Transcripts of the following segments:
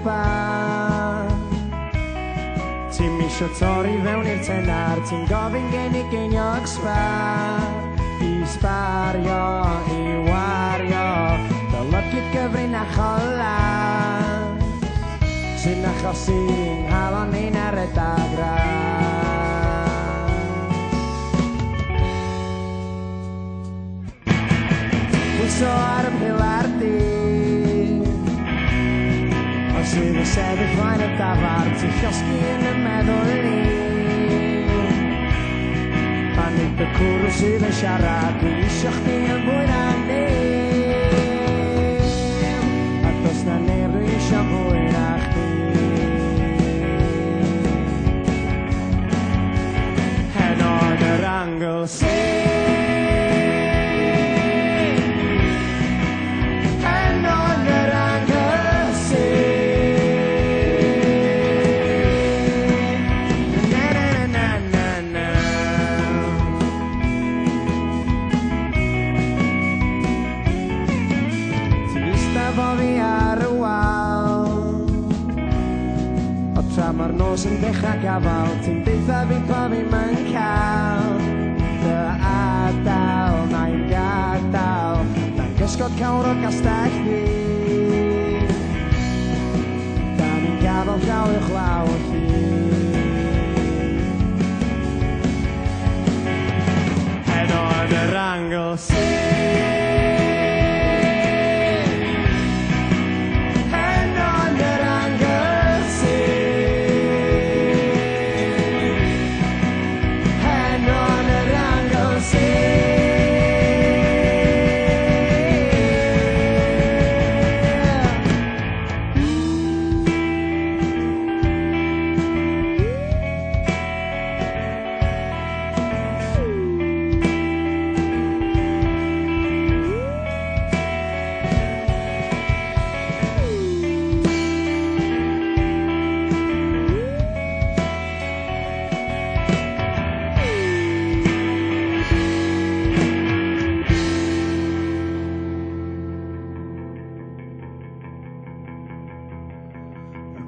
bar. Ti'n misio torri fewn i'r tenar, ti'n gofyn gen I geiniog sbar. I sbario, I wario, dylygu gyfrinachol las, sy'n achosi nghalon ni'n ar y dagras. Pwyso ar y pilar di, os sydd y sefyll flaen y dafar, ti'n llosgi yn y meddwl ni. A nid y cwrw sydd yn siarad, dwi isio chdi yn fwy na ni. A dos na neb dwi isio fwy na chdi. Hen o'n yr angl sydd, ma'r nos yn dechrau gafal, ti'n deitha fi pa fi'n ma'n cael dy adael, na'n gadael, na'n gysgod cawr o gastell fi. Da ni'n gafal llaw uwchlaw o chi. Hen o'n yr angl sydd,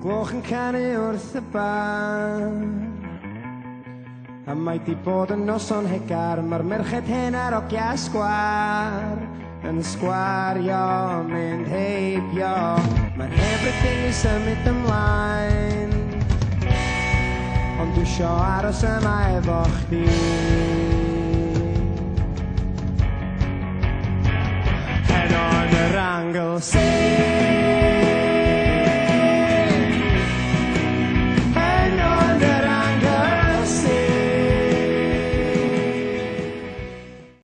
gloch yn canu wrth y bar, a mae di bod yn noson hegar. Mae'r merched hen ar ogia sgwar yn sgwario, mynd heibio. Mae'n everything I symud ymlaen, ond dwi isio aros yma efo chdi. Hen o'n yr angl sydd,